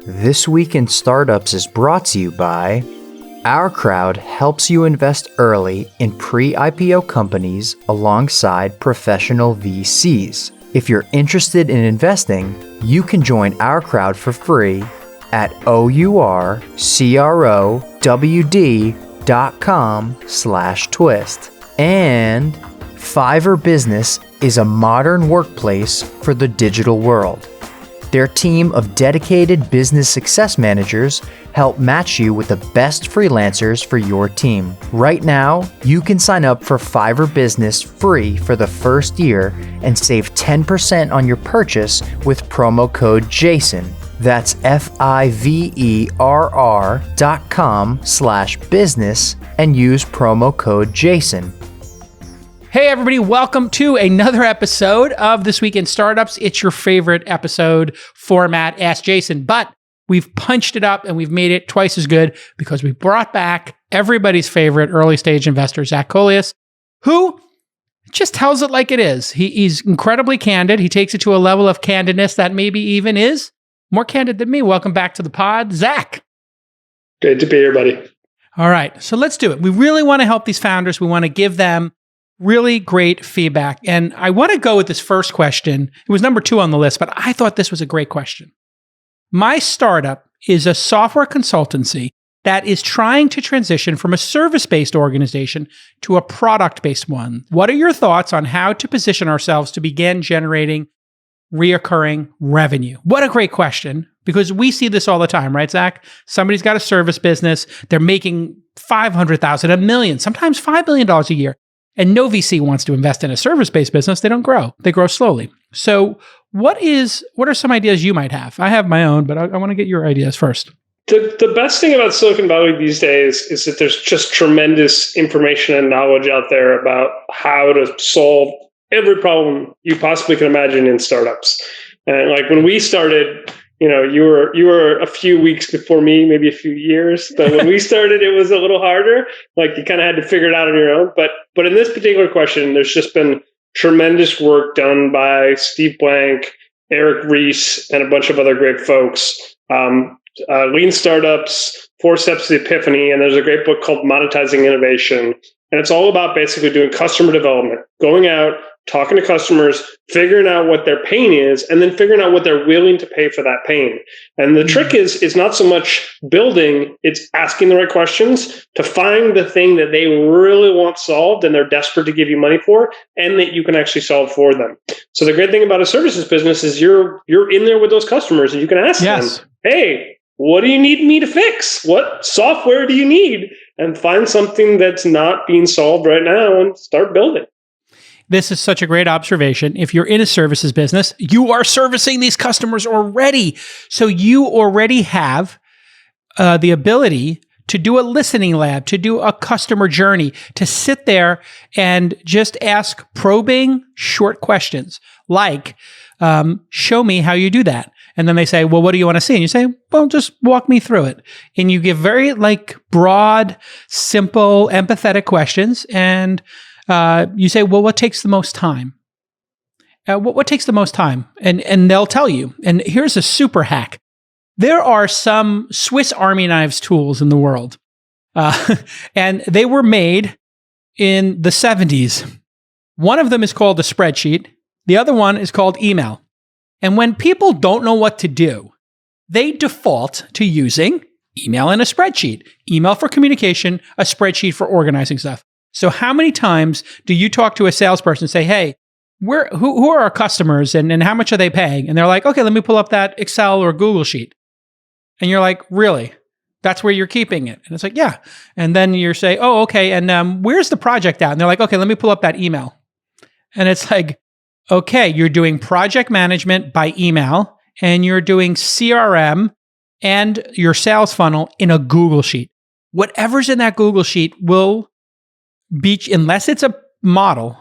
This Week in Startups is brought to you by OurCrowd helps you invest early in pre-IPO companies alongside professional VCs. If you're interested in investing, you can join OurCrowd for free at OurCrowd.com/twist. And Fiverr Business is a modern workplace for the digital world. Their team of dedicated business success managers help match you with the best freelancers for your team. Right now, you can sign up for Fiverr Business free for the first year and save 10% on your purchase with promo code JASON. That's Fiverr.com/business and use promo code JASON. Hey everybody, welcome to another episode of This Week in Startups. It's your favorite episode format, Ask Jason, but we've punched it up and we've made it twice as good because we brought back everybody's favorite early stage investor, Zach Coelius, who just tells it like it is. He's incredibly candid. He takes it to a level of candidness that maybe even is more candid than me. Welcome back to the pod, Zach. Good to be here, buddy. All right, so let's do it. We really want to help these founders. We want to give them really great feedback. And I want to go with this first question. It was number 2 on the list, but I thought this was a great question. My startup is a software consultancy that is trying to transition from a service-based organization to a product-based one. What are your thoughts on how to position ourselves to begin generating reoccurring revenue? What a great question, because we see this all the time, right, Zach? Somebody's got a service business. They're making $500,000, $1 million, sometimes $5 million a year. And no VC wants to invest in a service-based business. They don't grow. They grow slowly. So what are some ideas you might have? I have my own, but I want to get your ideas first. The best thing about Silicon Valley these days is that there's just tremendous information and knowledge out there about how to solve every problem you possibly can imagine in startups. And like when we started, you were a few weeks before me, maybe a few years. But when we started, it was a little harder. Like you kind of had to figure it out on your own. But in this particular question, there's just been tremendous work done by Steve Blank, Eric Ries, and a bunch of other great folks. Lean Startups, 4 Steps to the Epiphany, and there's a great book called Monetizing Innovation. And it's all about basically doing customer development, going out, talking to customers, figuring out what their pain is, and then figuring out what they're willing to pay for that pain. And the trick is not so much building, it's asking the right questions to find the thing that they really want solved and they're desperate to give you money for, and that you can actually solve for them. So the great thing about a services business is you're in there with those customers and you can ask them, hey, what do you need me to fix? What software do you need? And find something that's not being solved right now and start building. This is such a great observation. If you're in a services business, you are servicing these customers already. So you already have the ability to do a listening lab, to do a customer journey, to sit there and just ask probing short questions like, show me how you do that. And then they say, well, what do you want to see? And you say, well, just walk me through it. And you give very broad, simple, empathetic questions. And you say, well, what takes the most time? What takes the most time? And they'll tell you. And here's a super hack. There are some Swiss Army knives tools in the world. And they were made in the 70s. One of them is called a spreadsheet. The other one is called email. And when people don't know what to do, they default to using email and a spreadsheet. Email for communication, a spreadsheet for organizing stuff. So how many times do you talk to a salesperson and say, hey, who are our customers and how much are they paying? And they're like, okay, let me pull up that Excel or Google sheet. And you're like, really? That's where you're keeping it? And it's like, yeah. And then you say, oh, okay. And where's the project at? And they're like, okay, let me pull up that email. And it's like, okay, you're doing project management by email and you're doing CRM and your sales funnel in a Google sheet. Whatever's in that Google sheet will be, unless it's a model,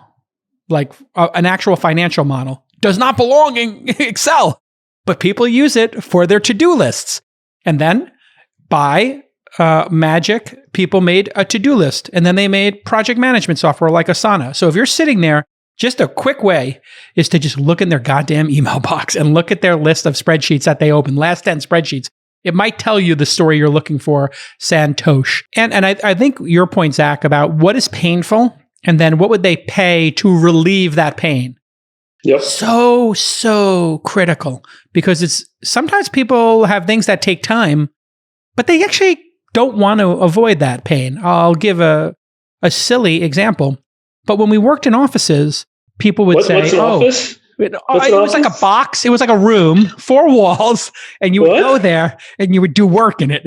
like an actual financial model, does not belong in Excel. But people use it for their to-do lists. And then by magic, people made a to-do list. And then they made project management software like Asana. So if you're sitting there, just a quick way is to just look in their goddamn email box and look at their list of spreadsheets that they open, last 10 spreadsheets, It might tell you the story you're looking for, Santosh. And I think your point, Zach, about what is painful and then what would they pay to relieve that pain? Yep. So critical, because sometimes people have things that take time, but they actually don't want to avoid that pain. I'll give a silly example. But when we worked in offices, people would say, what's an office? It was like a box. It was like a room, 4 walls, and you would go there and you would do work in it.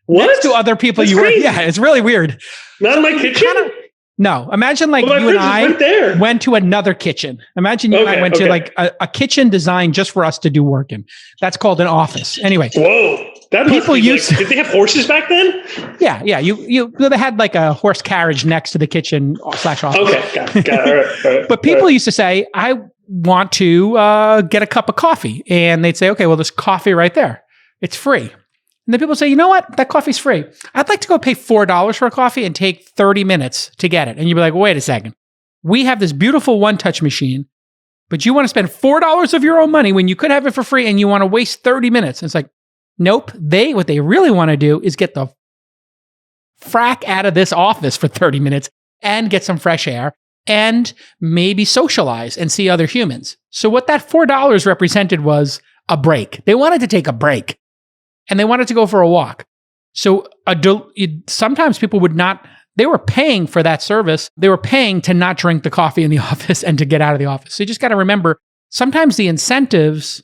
What? Next to other people That's you were. crazy. Yeah, it's really weird. Not in my kitchen? No, imagine like Well, you and I went to another kitchen. Imagine you and I went to like a kitchen designed just for us to do work in. That's called an office. Anyway. Whoa. That people used did they have horses back then? Yeah. They had like a horse carriage next to the kitchen / office. Okay, got it. All right. But people used to say, I want to get a cup of coffee. And they'd say, okay, well, there's coffee right there. It's free. And then people say, you know what? That coffee's free. I'd like to go pay $4 for a coffee and take 30 minutes to get it. And you'd be like, wait a second. We have this beautiful one-touch machine, but you want to spend $4 of your own money when you could have it for free and you want to waste 30 minutes. And it's like, nope. What they really want to do is get the frack out of this office for 30 minutes and get some fresh air and maybe socialize and see other humans. So what that $4 represented was a break. They wanted to take a break. And they wanted to go for a walk. So sometimes people they were paying for that service. They were paying to not drink the coffee in the office and to get out of the office. So you just got to remember, sometimes the incentives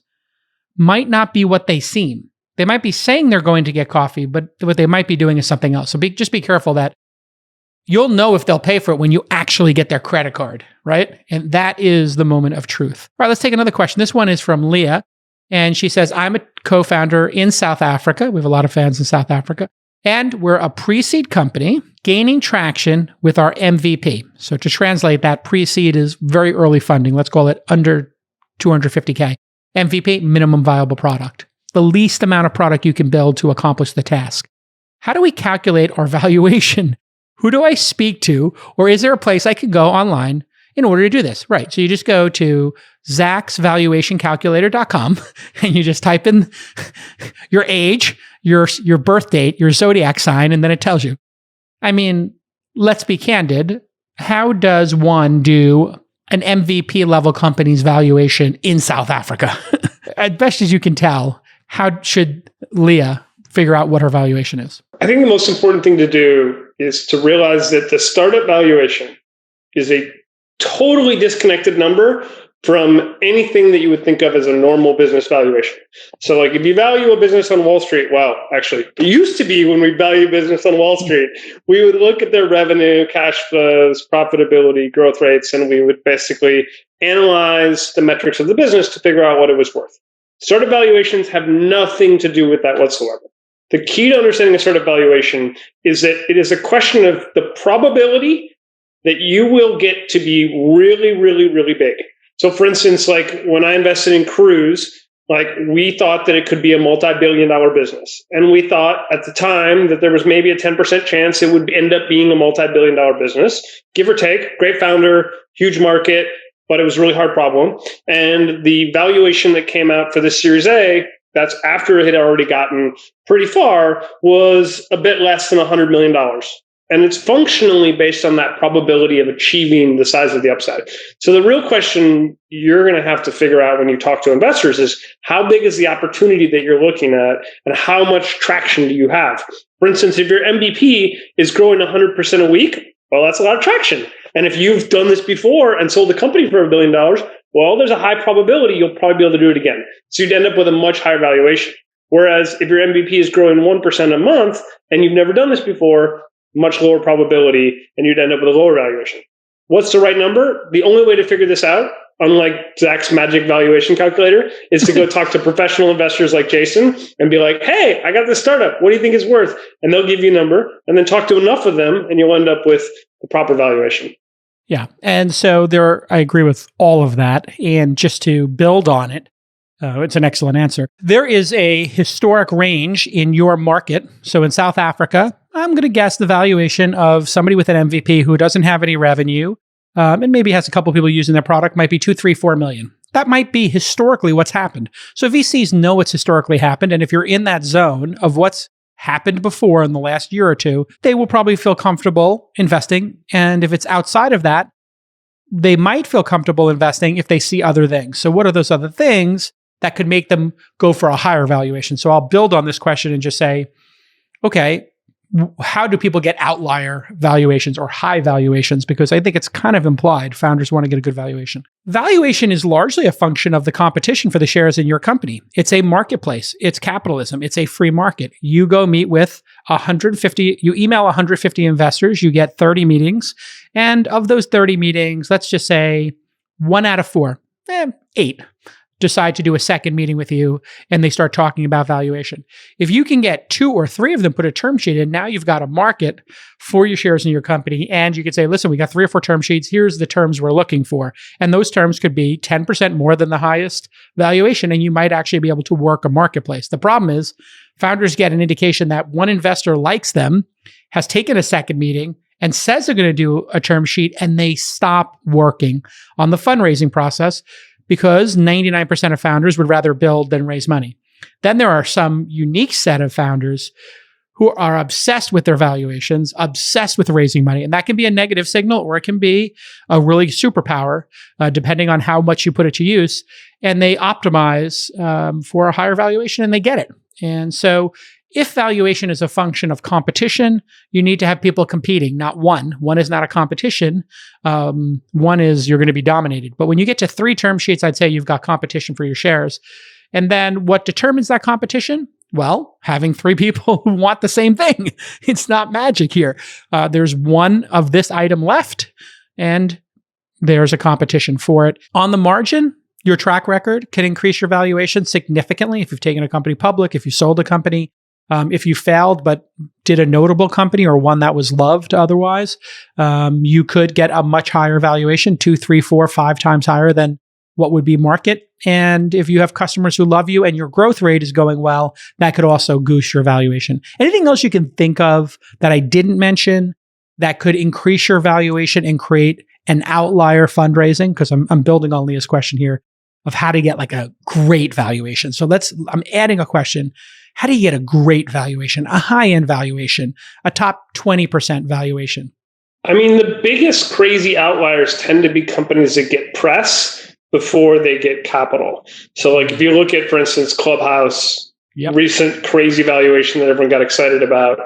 might not be what they seem. They might be saying they're going to get coffee, but what they might be doing is something else. So just be careful that you'll know if they'll pay for it when you actually get their credit card, right? And that is the moment of truth. All right, let's take another question. This one is from Leah. And she says, I'm a co-founder in South Africa. We have a lot of fans in South Africa. And we're a pre-seed company gaining traction with our MVP. So to translate that, pre-seed is very early funding. Let's call it under 250K. MVP, minimum viable product. The least amount of product you can build to accomplish the task. How do we calculate our valuation? Who do I speak to? Or is there a place I could go online in order to do this? Right. So you just go to zacksvaluationcalculator.com and you just type in your age, your birth date, your zodiac sign, and then it tells you. I mean, let's be candid. How does one do an MVP level company's valuation in South Africa? As best as you can tell, how should Leah figure out what her valuation is? I think the most important thing to do is to realize that the startup valuation is a totally disconnected number from anything that you would think of as a normal business valuation. So like if you value a business on Wall Street, actually, it used to be when we value business on Wall Street, we would look at their revenue, cash flows, profitability, growth rates, and we would basically analyze the metrics of the business to figure out what it was worth. Startup valuations have nothing to do with that whatsoever. The key to understanding a startup valuation is that it is a question of the probability that you will get to be really, really, really big. So for instance, like when I invested in Cruise, like we thought that it could be a multi-billion-dollar business. And we thought at the time that there was maybe a 10% chance it would end up being a multi-billion-dollar business, give or take. Great founder, huge market, but it was a really hard problem. And the valuation that came out for this Series A, that's after it had already gotten pretty far, was a bit less than $100 million. And it's functionally based on that probability of achieving the size of the upside. So the real question you're going to have to figure out when you talk to investors is how big is the opportunity that you're looking at and how much traction do you have? For instance, if your MVP is growing 100% a week, well, that's a lot of traction. And if you've done this before and sold a company for $1 billion, well, there's a high probability you'll probably be able to do it again. So you'd end up with a much higher valuation. Whereas if your MVP is growing 1% a month and you've never done this before, much lower probability, and you'd end up with a lower valuation. What's the right number? The only way to figure this out, unlike Zach's magic valuation calculator, is to go talk to professional investors like Jason and be like, hey, I got this startup. What do you think it's worth? And they'll give you a number, and then talk to enough of them, and you'll end up with the proper valuation. Yeah. And so I agree with all of that. And just to build on it, it's an excellent answer. There is a historic range in your market. So in South Africa, I'm going to guess the valuation of somebody with an MVP who doesn't have any revenue and maybe has a couple people using their product might be $2, $3, $4 million. that might be historically what's happened. So VCs know what's historically happened. And if you're in that zone of what's happened before in the last year or two, they will probably feel comfortable investing. And if it's outside of that, they might feel comfortable investing if they see other things. So what are those other things that could make them go for a higher valuation? So I'll build on this question and just say, okay, how do people get outlier valuations or high valuations? Because I think it's kind of implied founders want to get a good valuation. Valuation is largely a function of the competition for the shares in your company. It's a marketplace. It's capitalism. It's a free market. You go meet with 150, you email 150 investors, you get 30 meetings. And of those 30 meetings, let's just say 1 out of 4, 8 decide to do a second meeting with you, and they start talking about valuation. If you can get 2 or 3 of them put a term sheet in, now you've got a market for your shares in your company, and you could say, listen, we got 3 or 4 term sheets. Here's the terms we're looking for. And those terms could be 10% more than the highest valuation, and you might actually be able to work a marketplace. The problem is founders get an indication that one investor likes them, has taken a second meeting, and says they're going to do a term sheet, and they stop working on the fundraising process, because 99% of founders would rather build than raise money. Then there are some unique set of founders who are obsessed with their valuations, obsessed with raising money. And that can be a negative signal, or it can be a really superpower, depending on how much you put it to use. And they optimize for a higher valuation, and they get it. And so if valuation is a function of competition, you need to have people competing, not one. One is not a competition. One is you're going to be dominated. But when you get to 3 term sheets, I'd say you've got competition for your shares. And then what determines that competition? Well, having 3 people who want the same thing. It's not magic here. There's one of this item left, and there's a competition for it. On the margin, your track record can increase your valuation significantly if you've taken a company public, if you sold a company. If you failed but did a notable company or one that was loved otherwise, you could get a much higher valuation, 2, 3, 4, 5 times higher than what would be market. And if you have customers who love you and your growth rate is going well, that could also goose your valuation. Anything else you can think of that I didn't mention that could increase your valuation and create an outlier fundraising? Because I'm building on Leah's question here of how to get like a great valuation. So I'm adding a question. How do you get a great valuation, a high-end valuation, a top 20% valuation? I mean, the biggest crazy outliers tend to be companies that get press before they get capital. So like if you look at, for instance, Clubhouse, recent crazy valuation that everyone got excited about,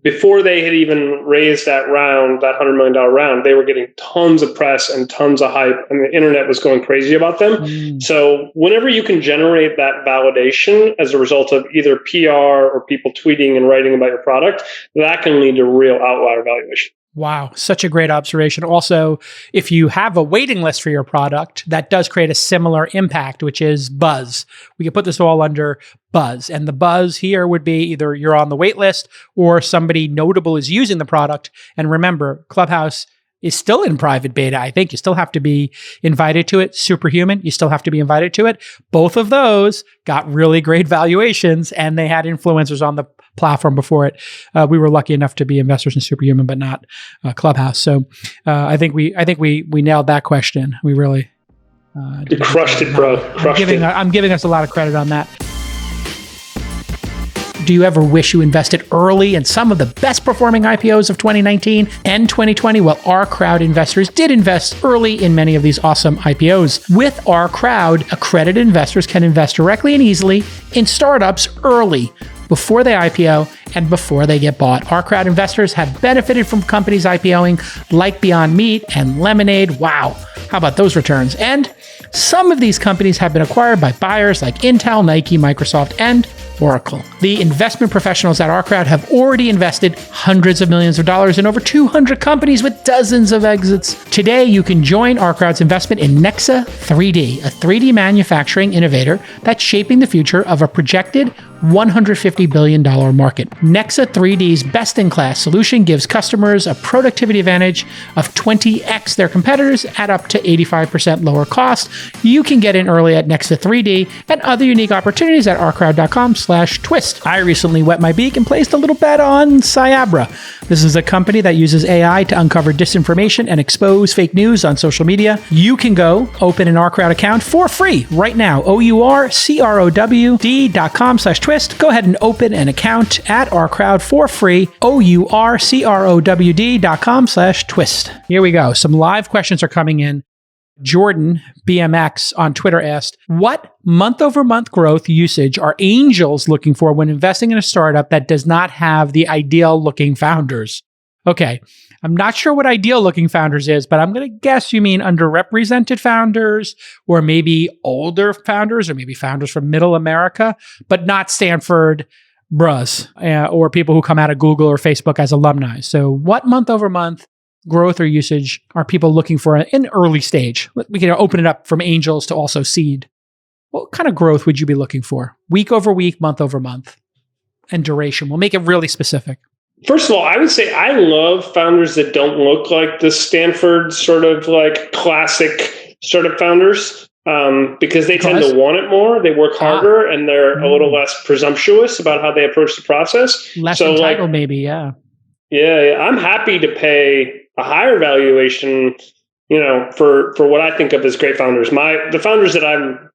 before they had even raised that round, that $100 million round, they were getting tons of press and tons of hype, and the internet was going crazy about them. So whenever you can generate that validation as a result of either PR or people tweeting and writing about your product, that can lead to real outlier valuation. Wow, such a great observation. Also, if you have a waiting list for your product, that does create a similar impact, which is buzz. We can put this all under buzz. And the buzz here would be either you're on the wait list or somebody notable is using the product. And remember, Clubhouse is still in private beta. I think you still have to be invited to it. Superhuman, you still have to be invited to it. Both of those got really great valuations, and they had influencers on the platform before it. We were lucky enough to be investors in Superhuman, but not Clubhouse. So I think we nailed that question. We really you crushed it, bro. I'm giving us a lot of credit on that. Do you ever wish you invested early in some of the best performing IPOs of 2019 and 2020? Well, OurCrowd investors did invest early in many of these awesome IPOs. With OurCrowd, accredited investors can invest directly and easily in startups early, before they IPO and before they get bought. OurCrowd investors have benefited from companies IPOing like Beyond Meat and Lemonade. Wow, how about those returns? And some of these companies have been acquired by buyers like Intel, Nike, Microsoft, and Oracle. The investment professionals at OurCrowd have already invested hundreds of millions of dollars in over 200 companies with dozens of exits. Today, you can join OurCrowd's investment in Nexa 3D, a 3D manufacturing innovator that's shaping the future of a projected $150 billion market. Nexa 3D's best-in-class solution gives customers a productivity advantage of 20x their competitors at up to 85% lower cost. You can get in early at Nexa 3D and other unique opportunities at ourcrowd.com/nexa. bootstrap.com/twist. I recently wet my beak and placed a little bet on Cyabra. This is a company that uses AI to uncover disinformation and expose fake news on social media. You can go open an OurCrowd account for free right now. OurCrowd.com/twist. Go ahead and open an account at OurCrowd for free. OurCrowd.com/twist. Here we go. Some live questions are coming in. Jordan BMX on Twitter asked, what month-over-month growth usage are angels looking for when investing in a startup that does not have the ideal-looking founders? Okay, I'm not sure what ideal-looking founders is, but I'm going to guess you mean underrepresented founders, or maybe older founders, or maybe founders from middle America, but not Stanford bros, or people who come out of Google or Facebook as alumni. So what month-over-month growth or usage are people looking for in early stage? We can open it up from angels to also seed. What kind of growth would you be looking for? Week over week, month over month, and duration. We'll make it really specific. First of all, I would say I love founders that don't look like the Stanford sort of like classic startup founders, because they tend to want it more. They work harder and they're a little less presumptuous about how they approach the process. Less entitled, maybe, yeah. Yeah, I'm happy to pay a higher valuation, for what I think of as great founders. The founders that I'm,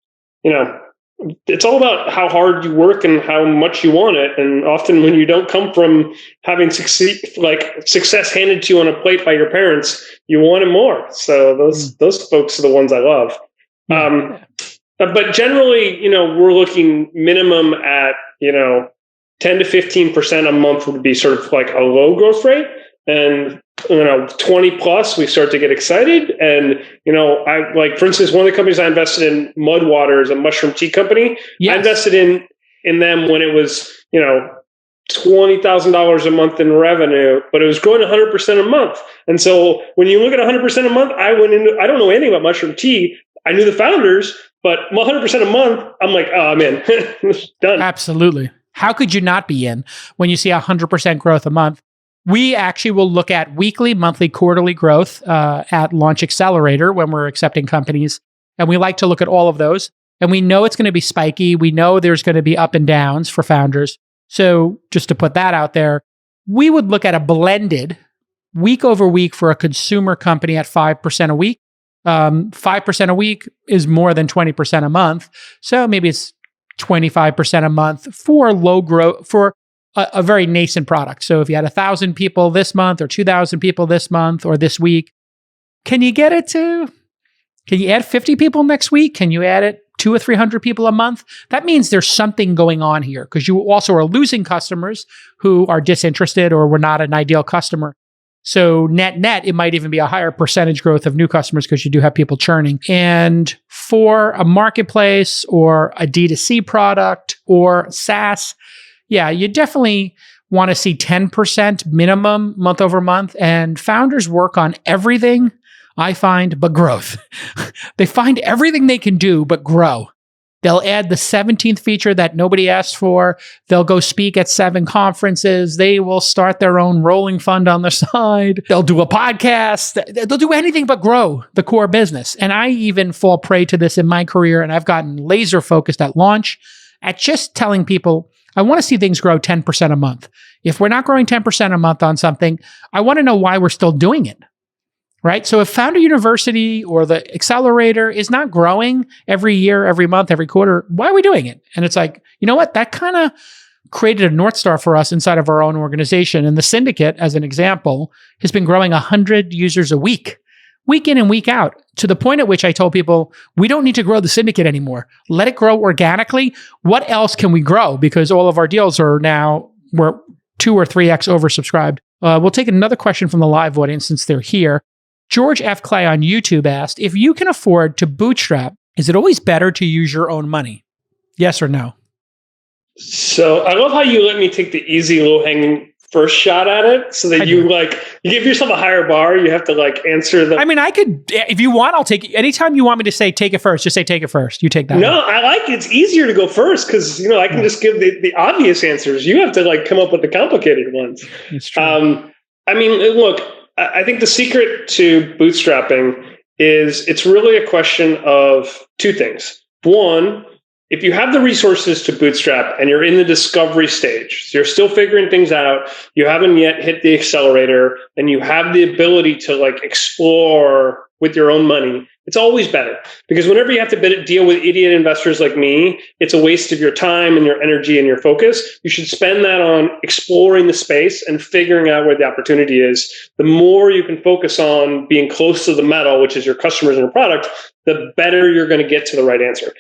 it's all about how hard you work and how much you want it. And often when you don't come from having success handed to you on a plate by your parents, you want it more. So those folks are the ones I love. But generally, we're looking minimum at, 10 to 15% a month would be sort of like a low growth rate. And 20 plus, we start to get excited. And, I for instance, one of the companies I invested in, Mudwater, is a mushroom tea company. Yes. I invested in them when it was, $20,000 a month in revenue, but it was growing 100% a month. And so when you look at 100% a month, I don't know anything about mushroom tea. I knew the founders, but 100% a month, I'm like, oh, I'm in. Done. Absolutely. How could you not be in when you see 100% growth a month? We actually will look at weekly, monthly, quarterly growth at Launch Accelerator when we're accepting companies. And we like to look at all of those. And we know it's going to be spiky. We know there's going to be up and downs for founders. So just to put that out there, we would look at a blended week over week for a consumer company at 5% a week. 5% a week is more than 20% a month. So maybe it's 25% a month for low growth, for a very nascent product. So if you had 1,000 people this month or 2,000 people this month or this week, can you add 50 people next week? Can you add it 200 or 300 people a month? That means there's something going on here, because you also are losing customers who are disinterested or were not an ideal customer. So net, it might even be a higher percentage growth of new customers because you do have people churning. And for a marketplace or a D2C product or SaaS, yeah, you definitely want to see 10% minimum month over month. And founders work on everything, I find, but growth. They find everything they can do but grow. They'll add the 17th feature that nobody asked for. They'll go speak at 7 conferences. They will start their own rolling fund on the side. They'll do a podcast. They'll do anything but grow the core business. And I even fall prey to this in my career. And I've gotten laser focused at launch at just telling people, I want to see things grow 10% a month. If we're not growing 10% a month on something, I want to know why we're still doing it. Right? So if Founder University or the Accelerator is not growing every year, every month, every quarter, why are we doing it? And it's like, you know what? That kind of created a North Star for us inside of our own organization. And the syndicate, as an example, has been growing 100 users a week in and week out, to the point at which I told people, we don't need to grow the syndicate anymore. Let it grow organically. What else can we grow? Because all of our deals we're 2 or 3x oversubscribed. We'll take another question from the live audience since they're here. George F. Clay on YouTube asked, if you can afford to bootstrap, is it always better to use your own money? Yes or no? So I love how you let me take the easy, low-hanging first shot at it, so that you give yourself a higher bar. You have to answer the... I mean, I could, if you want, I'll take it. Anytime you want me to say, take it first, just say, take it first. You take that. No, I like it's easier to go first because, I can just give the obvious answers. You have to come up with the complicated ones. It's true. I mean, look, I think the secret to bootstrapping is it's really a question of 2 things. One, if you have the resources to bootstrap and you're in the discovery stage, so you're still figuring things out, you haven't yet hit the accelerator, and you have the ability to like explore with your own money, it's always better. Because whenever you have to deal with idiot investors like me, it's a waste of your time and your energy and your focus. You should spend that on exploring the space and figuring out where the opportunity is. The more you can focus on being close to the metal, which is your customers and your product, the better you're going to get to the right answer.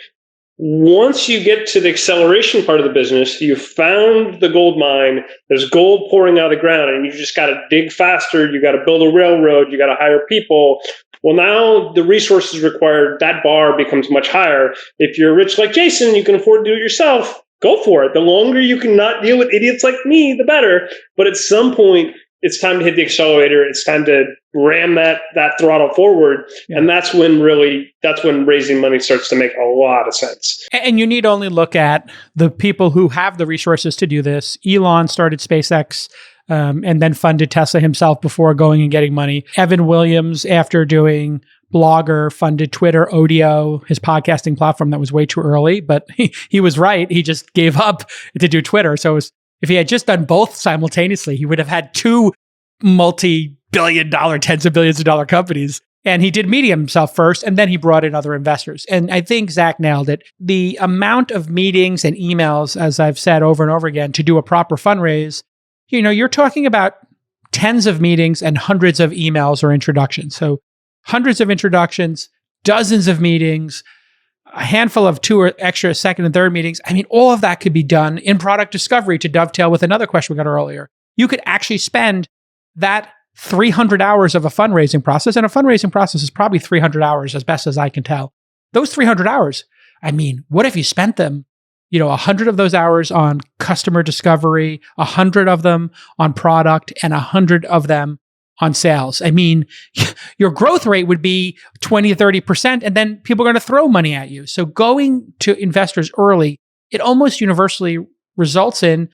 Once you get to the acceleration part of the business, you've found the gold mine, there's gold pouring out of the ground, and you just got to dig faster, you got to build a railroad, you got to hire people. Well, now the resources required, that bar becomes much higher. If you're rich like Jason, you can afford to do it yourself, go for it. The longer you can not deal with idiots like me, the better. But at some point, it's time to hit the accelerator. It's time to ram that throttle forward. Yeah. And that's when raising money starts to make a lot of sense. And you need only look at the people who have the resources to do this. Elon started SpaceX and then funded Tesla himself before going and getting money. Evan Williams, after doing Blogger, funded Twitter, Odeo, his podcasting platform that was way too early, but he was right. He just gave up to do Twitter. So if he had just done both simultaneously, he would have had two multi-billion-dollar, tens of billions of dollar companies. And he did Medium himself first, and then he brought in other investors. And I think Zach nailed it. The amount of meetings and emails, as I've said over and over again, to do a proper fundraise, you're talking about tens of meetings and hundreds of emails or introductions. So hundreds of introductions, dozens of meetings, a handful of 2 or extra second and third meetings. I mean, all of that could be done in product discovery. To dovetail with another question we got earlier, you could actually spend that 300 hours of a fundraising process, and a fundraising process is probably 300 hours as best as I can tell. Those 300 hours, I mean, what if you spent them, 100 of those hours on customer discovery, 100 of them on product, and 100 of them on sales? I mean, your growth rate would be 20 to 30%, and then people are going to throw money at you. So going to investors early, it almost universally results in,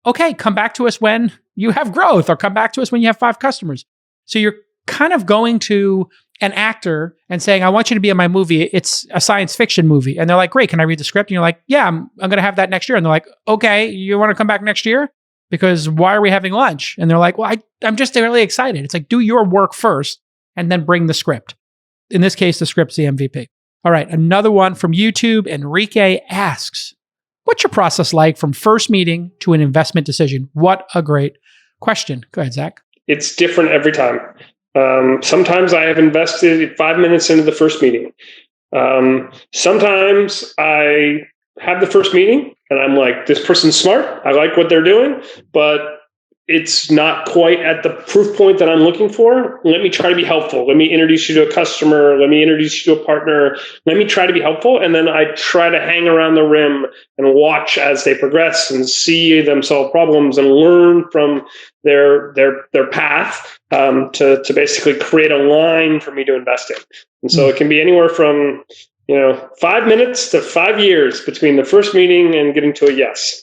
okay, come back to us when you have growth, or come back to us when you have 5 customers. So you're kind of going to an actor and saying, I want you to be in my movie. It's a science fiction movie. And they're like, great, can I read the script? And you're like, yeah, I'm going to have that next year. And they're like, okay, you want to come back next year? Because why are we having lunch? And they're like, well, I'm just really excited. It's like, do your work first and then bring the script. In this case, the script's the MVP. All right, another one from YouTube. Enrique asks, what's your process like from first meeting to an investment decision? What a great question. Go ahead, Zach. It's different every time. Sometimes I have invested 5 minutes into the first meeting. Sometimes I have the first meeting and I'm like, this person's smart. I like what they're doing, but it's not quite at the proof point that I'm looking for. Let me try to be helpful. Let me introduce you to a customer. Let me introduce you to a partner. Let me try to be helpful. And then I try to hang around the rim and watch as they progress and see them solve problems and learn from their path to basically create a line for me to invest in. And so it can be anywhere from 5 minutes to 5 years between the first meeting and getting to a yes.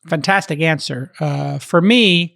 Fantastic answer. For me,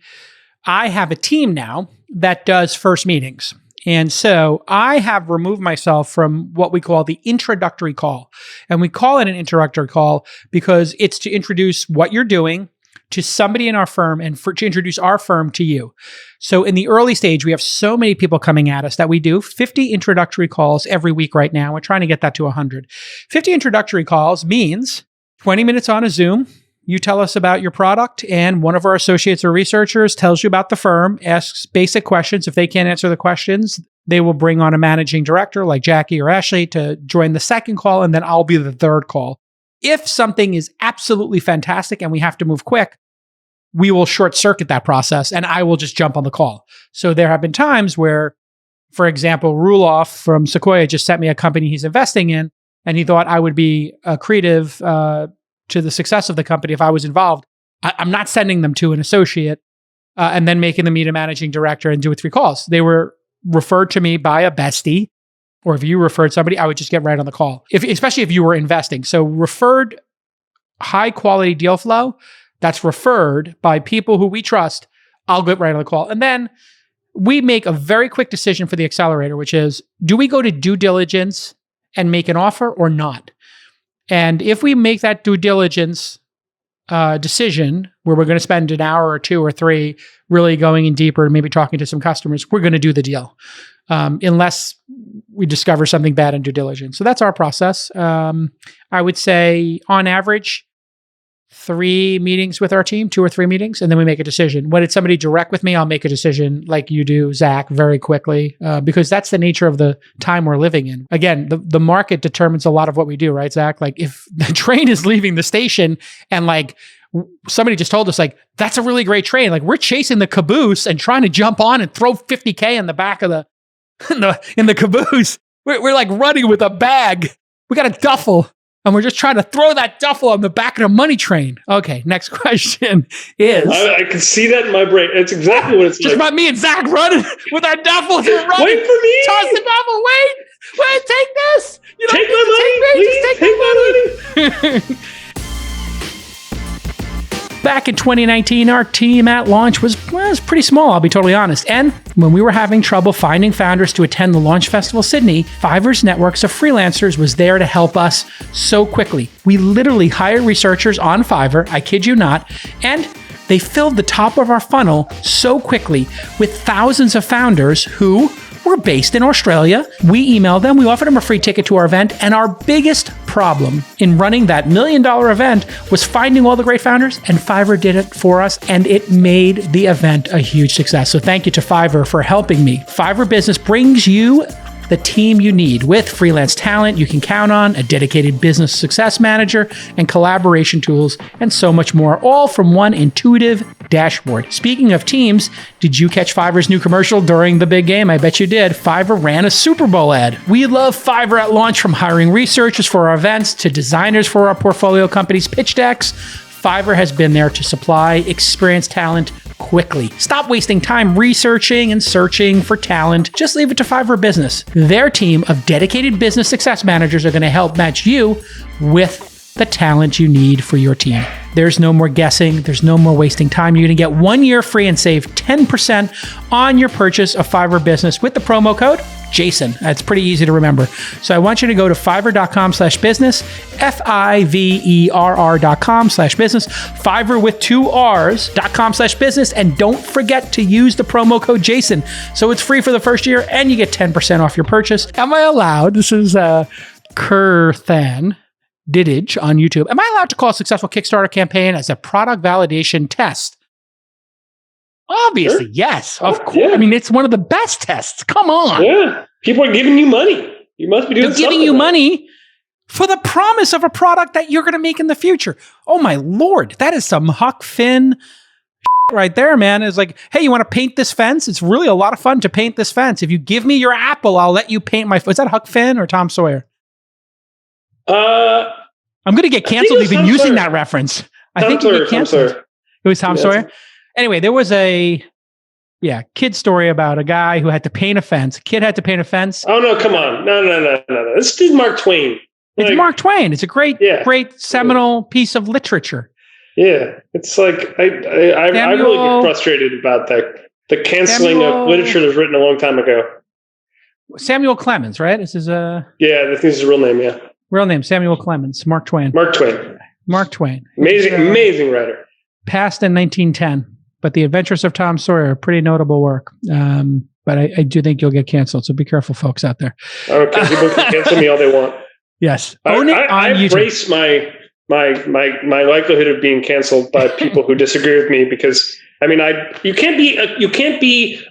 I have a team now that does first meetings. And so I have removed myself from what we call the introductory call. And we call it an introductory call because it's to introduce what you're doing to somebody in our firm and to introduce our firm to you. So in the early stage, we have so many people coming at us that we do 50 introductory calls every week right now. We're trying to get that to 100. 50 introductory calls means 20 minutes on a Zoom. You tell us about your product, and one of our associates or researchers tells you about the firm, asks basic questions. If they can't answer the questions, they will bring on a managing director like Jackie or Ashley to join the second call, and then I'll be the third call. If something is absolutely fantastic and we have to move quick, we will short circuit that process and I will just jump on the call. So there have been times where, for example, Ruloff from Sequoia just sent me a company he's investing in, and he thought I would be creative to the success of the company if I was involved. I'm not sending them to an associate and then making them meet a managing director and do 3 calls. They were referred to me by a bestie, or if you referred somebody, I would just get right on the call, especially if you were investing. So referred high quality deal flow that's referred by people who we trust, I'll get right on the call. And then we make a very quick decision for the accelerator, which is, do we go to due diligence and make an offer or not? And if we make that due diligence decision where we're going to spend an hour or 2 or 3 really going in deeper, maybe talking to some customers, we're going to do the deal. Unless we discover something bad in due diligence. So that's our process. I would say on average, 3 meetings with our team, 2 or 3 meetings, and then we make a decision. When it's somebody direct with me, I'll make a decision like you do, Zach, very quickly, because that's the nature of the time we're living in. Again, the market determines a lot of what we do, right, Zach? Like if the train is leaving the station and like somebody just told us like, that's a really great train. Like we're chasing the caboose and trying to jump on and throw 50K in the back of in the caboose. We're like running with a bag. We got a duffel. And we're just trying to throw that duffel on the back of the money train. Okay, next question is... I can see that in my brain. It's exactly what it's just like. about me and Zach running with our duffels. We're running. Wait for me! Toss the duffel. Wait, take this! You don't take need my to money, take me. please, Just take my money. Back in 2019, our team at launch was pretty small, I'll be totally honest. And when we were having trouble finding founders to attend the Launch Festival Sydney, Fiverr's networks of freelancers was there to help us so quickly. We literally hired researchers on Fiverr, I kid you not, and they filled the top of our funnel so quickly with thousands of founders who were based in Australia. We emailed them, we offered them a free ticket to our event, and our biggest problem in running that $1 million event was finding all the great founders, and Fiverr did it for us, and it made the event a huge success. So thank you to Fiverr for helping me. Fiverr Business brings you the team you need with freelance talent you can count on, a dedicated business success manager, and collaboration tools, and so much more, all from one intuitive dashboard. Speaking of teams, did you catch Fiverr's new commercial during the big game? I bet you did. Fiverr ran a Super Bowl ad. We love Fiverr at launch, from hiring researchers for our events to designers for our portfolio companies' pitch decks. Fiverr has been there to supply experienced talent quickly. Stop wasting time researching and searching for talent. Just leave it to Fiverr Business. Their team of dedicated business success managers are going to help match you with the talent you need for your team. There's no more guessing. There's no more wasting time. You're going to get 1 year free and save 10% on your purchase of Fiverr Business with the promo code Jason. That's pretty easy to remember. So I want you to go to fiverr.com/business, Fiverr.com/business, Fiverr with 2 R's.com/business, and don't forget to use the promo code Jason. So it's free for the first year and you get 10% off your purchase. Am I allowed? This is Keerthan Didage on YouTube. Am I allowed to call a successful Kickstarter campaign as a product validation test? Obviously, sure. Yes, of course. Yeah. I mean, it's one of the best tests. Come on. Yeah. People are giving you money. You must be doing something. They're giving you money for the promise of a product that you're going to make in the future. Oh my Lord. That is some Huck Finn right there, man. It's like, hey, you want to paint this fence? It's really a lot of fun to paint this fence. If you give me your apple, I'll let you paint my... Is that Huck Finn or Tom Sawyer? I'm going to get canceled even using that reference. I think you get canceled. It was Tom Sawyer? Anyway, there was a kid story about a guy who had to paint a fence. A kid had to paint a fence. Oh, no, come on. No. This is Mark Twain. It's Mark Twain. It's a great seminal piece of literature. Yeah. It's like, I really get frustrated about that. The canceling of literature that was written a long time ago. Samuel Clemens, right? This is I think this is his real name, yeah. Real name, Samuel Clemens. Mark Twain. Amazing writer. Passed in 1910. But The Adventures of Tom Sawyer, a pretty notable work. But I do think you'll get canceled. So be careful, folks out there. Okay, people can cancel me all they want. Yes. I embrace my likelihood of being canceled by people who disagree with me, because I mean, you can't be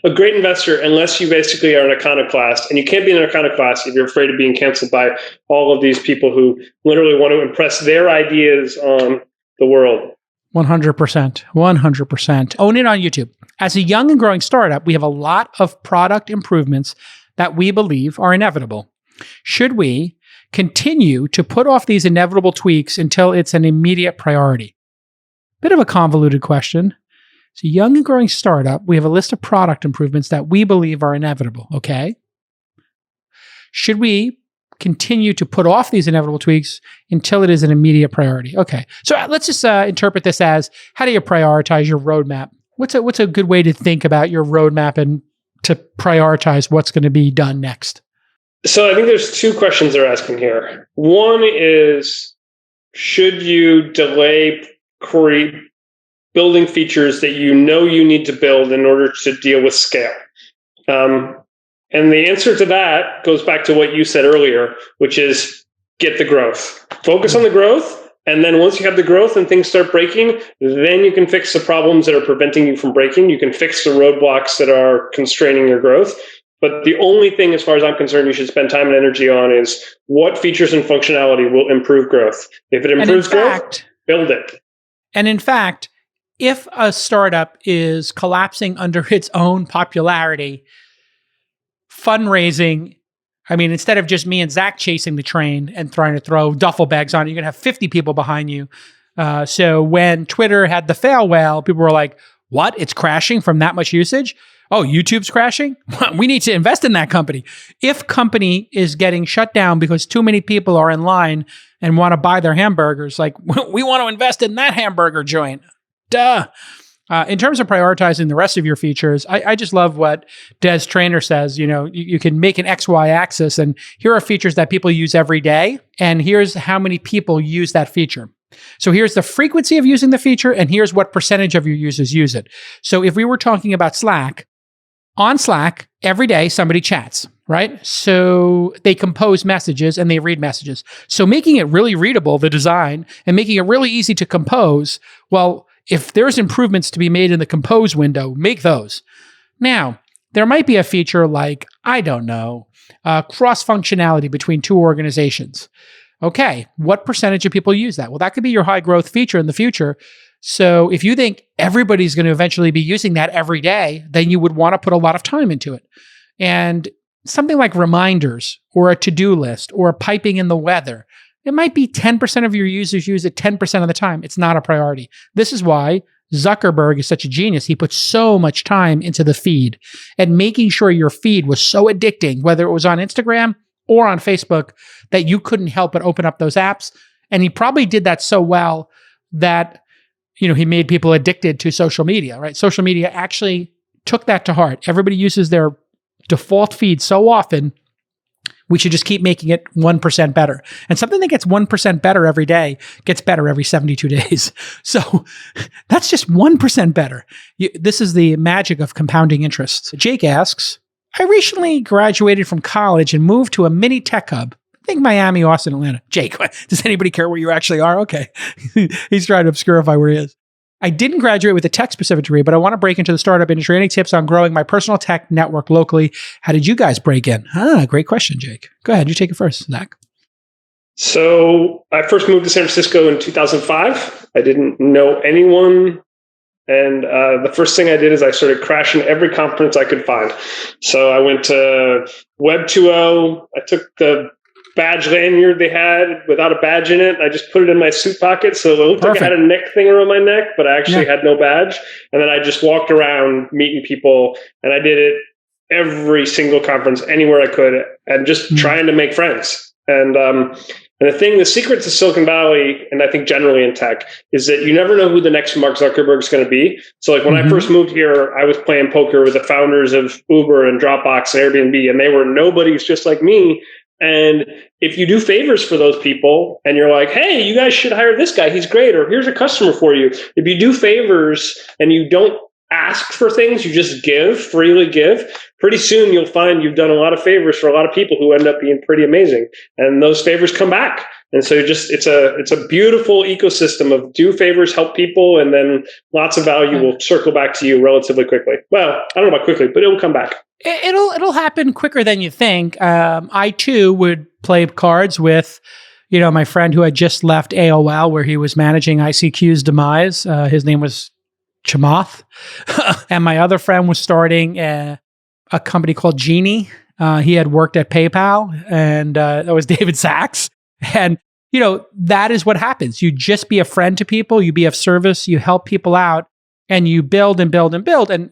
a great investor unless you basically are an iconoclast, and you can't be an iconoclast if you're afraid of being canceled by all of these people who literally want to impress their ideas on the world. 100%. Ownnit on YouTube. As a young and growing startup, we have a lot of product improvements that we believe are inevitable. Should we continue to put off these inevitable tweaks until it's an immediate priority? Bit of a convoluted question. It's a young and growing startup. We have a list of product improvements that we believe are inevitable. Okay. Should we continue to put off these inevitable tweaks until it is an immediate priority? Okay. So let's just interpret this as, how do you prioritize your roadmap? What's a good way to think about your roadmap and to prioritize what's going to be done next? So I think there's 2 questions they're asking here. One is, should you delay building features that you know you need to build in order to deal with scale? And the answer to that goes back to what you said earlier, which is get the growth. Focus on the growth. And then once you have the growth and things start breaking, then you can fix the problems that are preventing you from breaking. You can fix the roadblocks that are constraining your growth. But the only thing, as far as I'm concerned, you should spend time and energy on is what features and functionality will improve growth. If it improves growth, build it. And in fact, if a startup is collapsing under its own popularity, fundraising, I mean, instead of just me and Zach chasing the train and trying to throw duffel bags on it, you're going to have 50 people behind you. So when Twitter had the fail whale, people were like, what? It's crashing from that much usage? Oh, YouTube's crashing? We need to invest in that company. If company is getting shut down because too many people are in line and want to buy their hamburgers, like, we want to invest in that hamburger joint. Duh. In terms of prioritizing the rest of your features, I just love what Des Trainer says. You know, you can make an XY axis, and here are features that people use every day, and here's how many people use that feature. So here's the frequency of using the feature, and here's what percentage of your users use it. So if we were talking about Slack, on Slack, every day somebody chats, right? So they compose messages and they read messages. So making it really readable, the design, and making it really easy to compose, well, if there's improvements to be made in the compose window, make those. Now, there might be a feature like, I don't know, cross-functionality between two organizations. Okay, what percentage of people use that? Well, that could be your high growth feature in the future. So if you think everybody's going to eventually be using that every day, then you would want to put a lot of time into it. And something like reminders or a to-do list or piping in the weather, it might be 10% of your users use it 10% of the time. It's not a priority. This is why Zuckerberg is such a genius. He put so much time into the feed and making sure your feed was so addicting, whether it was on Instagram or on Facebook, that you couldn't help but open up those apps. And he probably did that so well that, you know, he made people addicted to social media, right? Social media actually took that to heart. Everybody uses their default feed so often, we should just keep making it 1% better. And something that gets 1% better every day gets better every 72 days. So that's just 1% better. This is the magic of compounding interest. Jake asks, I recently graduated from college and moved to a mini tech hub. I think Miami, Austin, Atlanta. Jake, does anybody care where you actually are? Okay. He's trying to obscurify where he is. I didn't graduate with a tech-specific degree, but I want to break into the startup industry. Any tips on growing my personal tech network locally? How did you guys break in? Great question, Jake. Go ahead. You take it first, Zach. So I first moved to San Francisco in 2005. I didn't know anyone. And the first thing I did is I started crashing every conference I could find. So I went to Web 2.0. I took the badge lanyard they had without a badge in it. I just put it in my suit pocket. So it looked like I had a neck thing around my neck, but I actually had no badge. And then I just walked around meeting people, and I did it every single conference, anywhere I could, and just trying to make friends. And the secret to Silicon Valley, and I think generally in tech, is that you never know who the next Mark Zuckerberg is going to be. So like when I first moved here, I was playing poker with the founders of Uber and Dropbox and Airbnb, and they were nobodies just like me. And if you do favors for those people and you're like, hey, you guys should hire this guy, he's great, or here's a customer for you. If you do favors and you don't ask for things, you just freely give, pretty soon you'll find you've done a lot of favors for a lot of people who end up being pretty amazing. And those favors come back. And so it's a beautiful ecosystem of do favors, help people, and then lots of value will circle back to you relatively quickly. Well, I don't know about quickly, but it will come back. It'll happen quicker than you think. I too would play cards with, my friend who had just left AOL, where he was managing ICQ's demise. His name was Chamath, and my other friend was starting a company called Genie. He had worked at PayPal, and that was David Sachs. And that is what happens. You just be a friend to people. You be of service. You help people out, and you build and build and build. And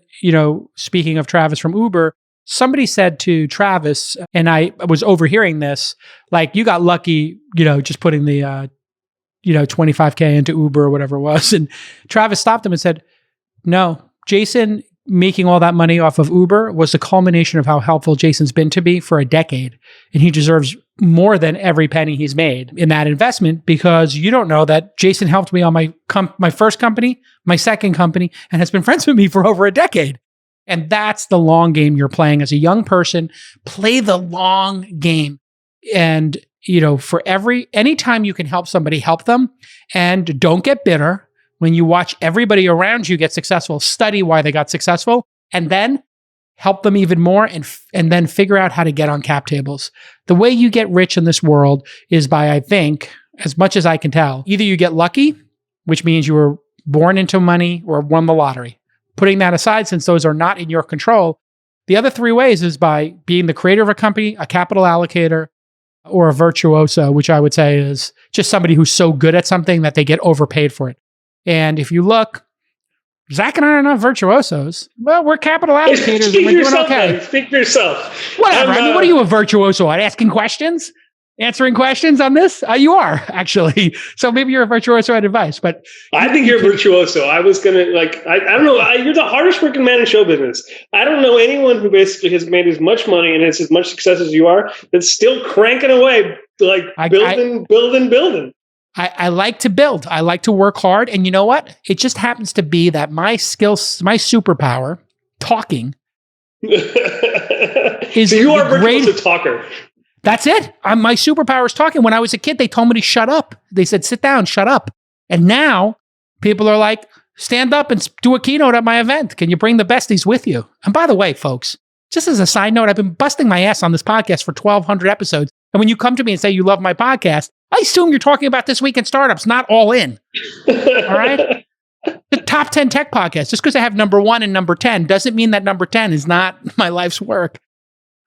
speaking of Travis from Uber, somebody said to Travis, and I was overhearing this, like, you got lucky, just putting the, $25K into Uber or whatever it was. And Travis stopped him and said, no, Jason making all that money off of Uber was the culmination of how helpful Jason's been to me for a decade. And he deserves more than every penny he's made in that investment, because you don't know that Jason helped me on my first company, my second company, and has been friends with me for over a decade. And that's the long game you're playing as a young person. Play the long game. And, for anytime you can help somebody, help them. And don't get bitter when you watch everybody around you get successful. Study why they got successful, and then help them even more, and then figure out how to get on cap tables. The way you get rich in this world is by, I think, as much as I can tell, either you get lucky, which means you were born into money, or won the lottery. Putting that aside, since those are not in your control, the other three ways is by being the creator of a company, a capital allocator, or a virtuoso, which I would say is just somebody who's so good at something that they get overpaid for it. And if you look, Zach and I are not virtuosos. Well, we're capital allocators. Speak and we're yourself, doing okay. man. Speak for yourself. Whatever. What are you a virtuoso at? Asking questions? Answering questions on this? You are, actually. So maybe you're a virtuoso at advice, but... I think you're a virtuoso. I was going to, I don't know. You're the hardest working man in show business. I don't know anyone who basically has made as much money and has as much success as you are that's still cranking away, building. I like to build. I like to work hard. And you know what? It just happens to be that my skills, my superpower, talking, is so you are a virtuoso talker. That's it. My superpower is talking. When I was a kid, they told me to shut up. They said, sit down, shut up. And now people are like, stand up and do a keynote at my event. Can you bring the besties with you? And by the way, folks, just as a side note, I've been busting my ass on this podcast for 1,200 episodes. And when you come to me and say you love my podcast, I assume you're talking about This Week in Startups, not All In. All right? The top 10 tech podcasts, just because I have number 1 and number 10 doesn't mean that number 10 is not my life's work.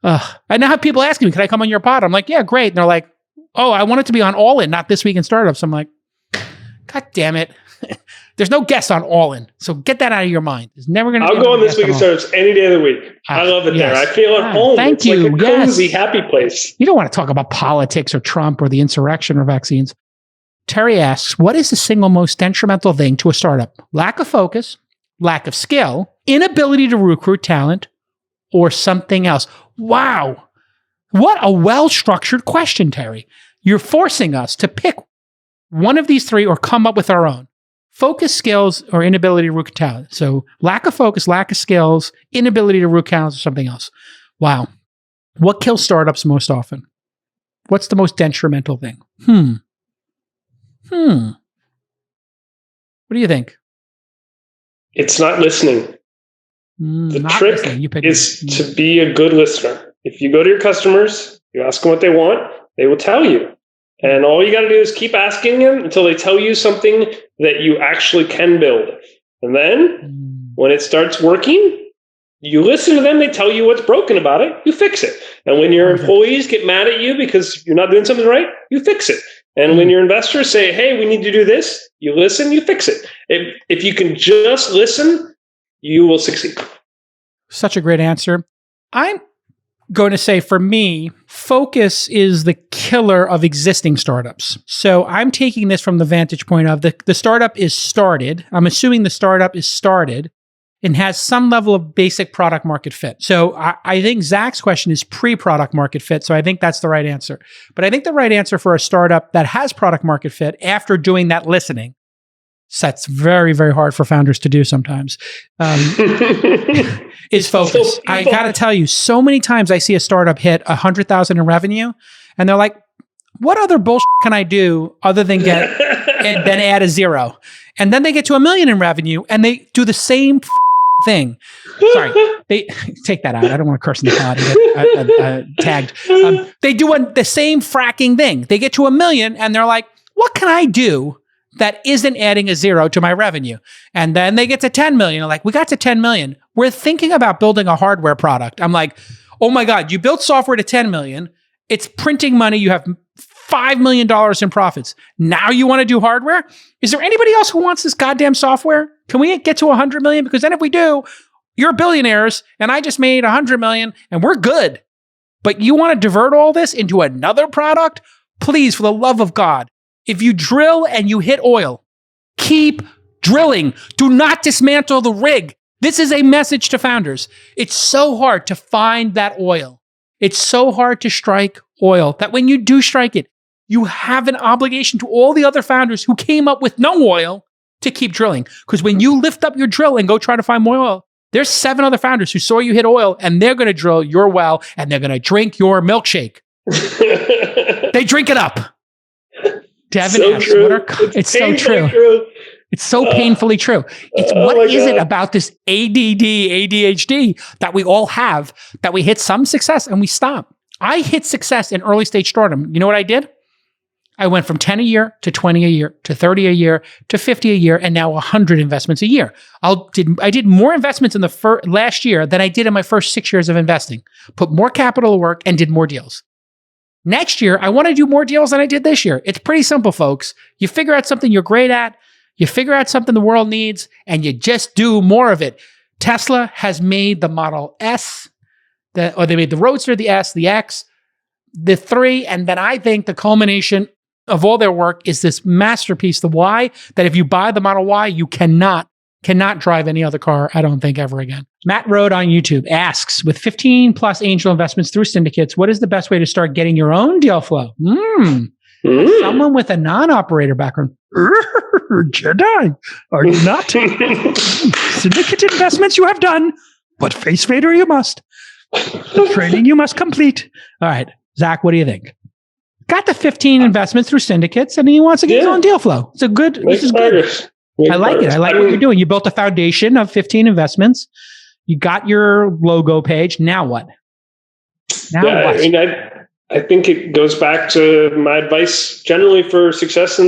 I now have people asking me, can I come on your pod? I'm like, yeah, great. And they're like, oh, I want it to be on All In, not This Week in Startups. I'm like, God damn it. There's no guest on All In. So get that out of your mind. There's never going to be. I'll go on This Week in Startups any day of the week. I love it there. I feel at home. Thank you. Like a cozy, happy place. You don't want to talk about politics or Trump or the insurrection or vaccines. Terry asks, what is the single most detrimental thing to a startup? Lack of focus, lack of skill, inability to recruit talent, or something else? Wow. What a well-structured question, Terry. You're forcing us to pick one of these three or come up with our own. Focus, skills, or inability to recruit talent. So lack of focus, lack of skills, inability to recruit talent, or something else. Wow. What kills startups most often? What's the most detrimental thing? What do you think? It's not listening. The trick is to be a good listener. If you go to your customers, you ask them what they want, they will tell you. And all you got to do is keep asking them until they tell you something that you actually can build. And then when it starts working, you listen to them, they tell you what's broken about it, you fix it. And when your employees get mad at you because you're not doing something right, you fix it. And when your investors say, hey, we need to do this, you listen, you fix it. If you can just listen, you will succeed. Such a great answer. I'm going to say, for me, focus is the killer of existing startups. So I'm taking this from the vantage point of the startup is started. I'm assuming the startup is started and has some level of basic product market fit. So I think Zach's question is pre-product market fit. So I think that's the right answer. But I think the right answer for a startup that has product market fit after doing that listening, so that's very, very hard for founders to do sometimes, is focus. I got to tell you, so many times I see a startup hit 100,000 in revenue and they're like, what other bullshit can I do other than get and then add a zero? And then they get to $1 million in revenue and they do the same thing. Sorry, they take that out. I don't want to curse in the pod and get tagged. They do the same fracking thing. They get to $1 million and they're like, what can I do that isn't adding a zero to my revenue? And then they get to 10 million. They're like, we got to 10 million. We're thinking about building a hardware product. I'm like, oh my God, you built software to 10 million. It's printing money. You have $5 million in profits. Now you want to do hardware? Is there anybody else who wants this goddamn software? Can we get to 100 million? Because then if we do, you're billionaires and I just made 100 million and we're good. But you want to divert all this into another product? Please, for the love of God, if you drill and you hit oil, keep drilling. Do not dismantle the rig. This is a message to founders. It's so hard to find that oil. It's so hard to strike oil that when you do strike it, you have an obligation to all the other founders who came up with no oil to keep drilling. Because when you lift up your drill and go try to find more oil, there's 7 other founders who saw you hit oil and they're going to drill your well and they're going to drink your milkshake. They drink it up. Devin so S. True. It's so true. It's so painfully true. It's what is it about this ADD, ADHD that we all have that we hit some success and we stop? I hit success in early stage stardom. You know what I did? I went from 10 a year to 20 a year to 30 a year to 50 a year and now 100 investments a year. I did more investments in the last year than I did in my first 6 years of investing. Put more capital to work and did more deals. Next year, I want to do more deals than I did this year. It's pretty simple, folks. You figure out something you're great at, you figure out something the world needs, and you just do more of it. Tesla has made the Model S, they made the Roadster, the S, the X, the 3, and then I think the culmination of all their work is this masterpiece, the Y, that if you buy the Model Y, you cannot drive any other car, I don't think, ever again. Matt Road on YouTube asks, with 15 plus angel investments through syndicates, what is the best way to start getting your own deal flow? Someone with a non-operator background. Jedi, are you not? Syndicate investments you have done, but face vader you must. Training you must complete. All right, Zach, what do you think? Got the 15 investments through syndicates, and he wants to get his own deal flow. It's a good. This is good. I like it. I like what you're doing. You built a foundation of 15 investments. You got your logo page. Now what? What? I mean, I think it goes back to my advice generally for success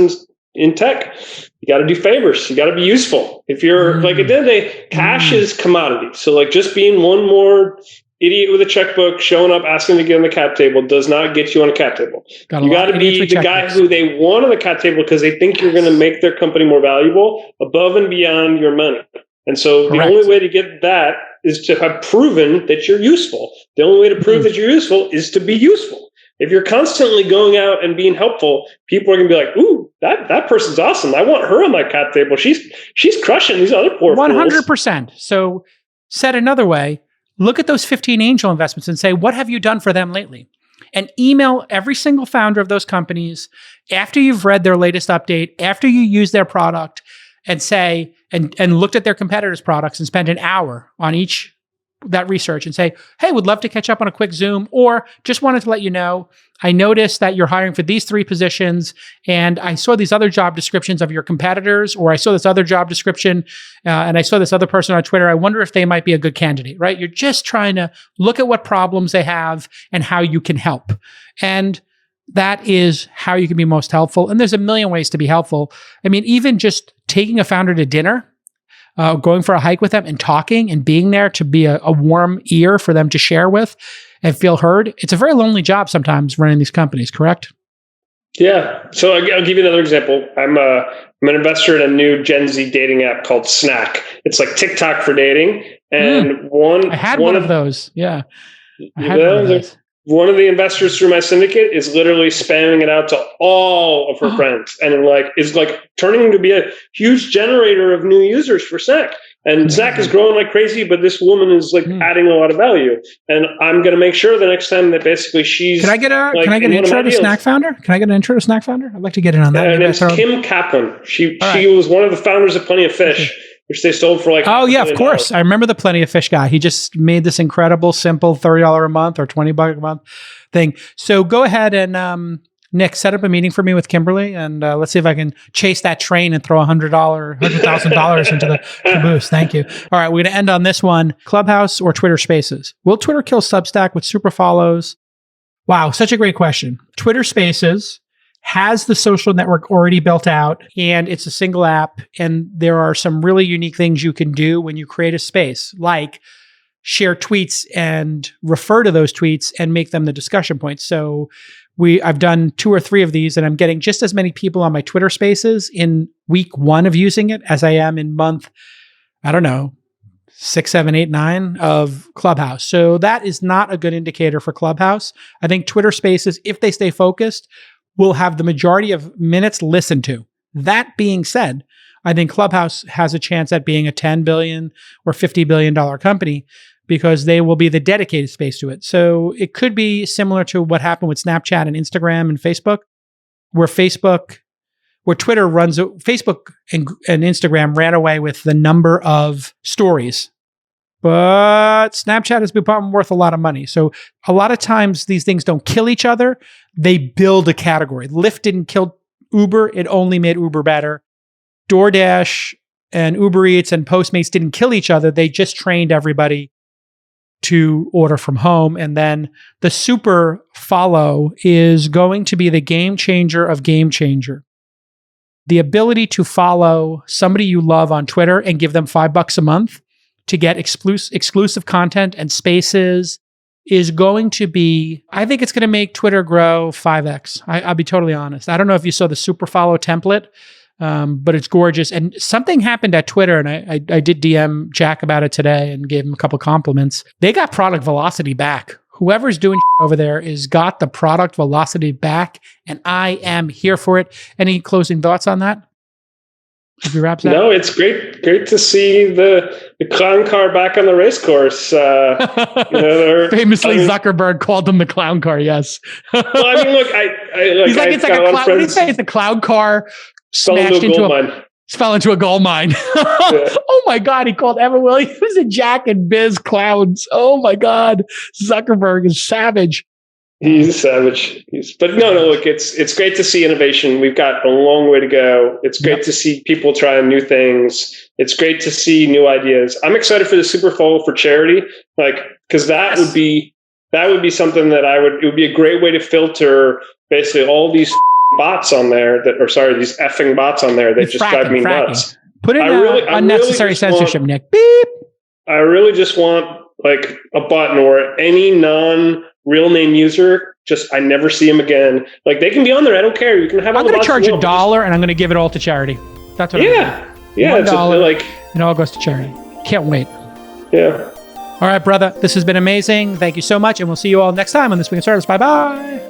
in tech. You got to do favors. You got to be useful. If you're like at the end of the day, cash is commodity. So like just being one more idiot with a checkbook showing up asking to get on the cap table does not get you on a cap table. You got to be the guy who they want on the cap table because they think you're going to make their company more valuable above and beyond your money. And so the only way to get that is to have proven that you're useful. The only way to prove that you're useful is to be useful. If you're constantly going out and being helpful, people are going to be like, ooh, that person's awesome. I want her on my cap table. She's crushing these other poor 100%. So said another way, look at those 15 angel investments and say, what have you done for them lately? And email every single founder of those companies after you've read their latest update, after you use their product, and say, and looked at their competitors' products and spent an hour on each that research and say, hey, would love to catch up on a quick Zoom, or just wanted to let you know, I noticed that you're hiring for these 3 positions, and I saw these other job descriptions of your competitors, or I saw this other job description, and I saw this other person on Twitter. I wonder if they might be a good candidate, right? You're just trying to look at what problems they have and how you can help. And that is how you can be most helpful. And there's a million ways to be helpful. I mean, even just taking a founder to dinner, going for a hike with them and talking and being there to be a warm ear for them to share with and feel heard. It's a very lonely job sometimes running these companies, correct? Yeah. So I'll give you another example. I'm an investor in a new Gen Z dating app called Snack. It's like TikTok for dating. And I had one of those. Yeah. I had one of those. One of the investors through my syndicate is literally spamming it out to all of her friends, and is turning to be a huge generator of new users for Snack. And Snack is growing like crazy, but this woman is adding a lot of value. And I'm going to make sure the next time that basically she's. Can I get an intro to Snack Founder? Can I get an intro to Snack Founder? I'd like to get in on that. Her name's Kim Kaplan. She was one of the founders of Plenty of Fish. Which they sold for oh yeah, of course. I remember the Plenty of Fish guy. He just made this incredible, simple $30 a month or $20 a month thing. So go ahead and Nick, set up a meeting for me with Kimberly, and let's see if I can chase that train and throw $100,000 into the caboose. Thank you. All right, we're going to end on this one. Clubhouse or Twitter Spaces? Will Twitter kill Substack with super follows? Wow, such a great question. Twitter Spaces has the social network already built out, and it's a single app, and there are some really unique things you can do when you create a space, like share tweets and refer to those tweets and make them the discussion points. So I've done 2 or 3 of these, and I'm getting just as many people on my Twitter Spaces in week 1 of using it as I am in month, 6, 7, 8, 9 of Clubhouse. So that is not a good indicator for Clubhouse. I think Twitter Spaces, if they stay focused, will have the majority of minutes listened to. That being said, I think Clubhouse has a chance at being a $10 billion or $50 billion company because they will be the dedicated space to it. So it could be similar to what happened with Snapchat and Instagram and Facebook, where Twitter runs, Facebook and Instagram ran away with the number of stories. But Snapchat has become worth a lot of money. So a lot of times these things don't kill each other. They build a category. Lyft didn't kill Uber. It only made Uber better. DoorDash and Uber Eats and Postmates didn't kill each other. They just trained everybody to order from home. And then the super follow is going to be the game changer of game changer. The ability to follow somebody you love on Twitter and give them $5 a month to get exclusive content and spaces is going to be, I think it's going to make Twitter grow 5x. I'll be totally honest. I don't know if you saw the super follow template, but it's gorgeous. And something happened at Twitter, and I did DM Jack about it today and gave him a couple compliments. They got product velocity back. Whoever's doing over there is got the product velocity back, and I am here for it. Any closing thoughts on that? No, it's great to see the clown car back on the race course. Famously, Zuckerberg called them the clown car. Yes. Well, I mean, look, he's like, it's like a clown. What did he say? It's a clown car smashed fell into a gold mine. Yeah. Oh my God! He called Evan Williams and Jack and Biz clowns. Oh my God! Zuckerberg is savage. He's a savage. But no, look, it's great to see innovation. We've got a long way to go. It's great to see people trying new things. It's great to see new ideas. I'm excited for the Super Bowl for charity, because that would be something that it would be a great way to filter basically all these bots on there these effing bots on there that just drive me nuts. Put in unnecessary censorship, Nick. Beep. I really just want a button where any non-real name user, I never see them again. They can be on there. I don't care. You can have. I'm going to charge $1 and I'm going to give it all to charity. That's what. Yeah. $1, it all goes to charity. Can't wait. Yeah. All right, brother. This has been amazing. Thank you so much, and we'll see you all next time on This Week in Startups. Bye bye.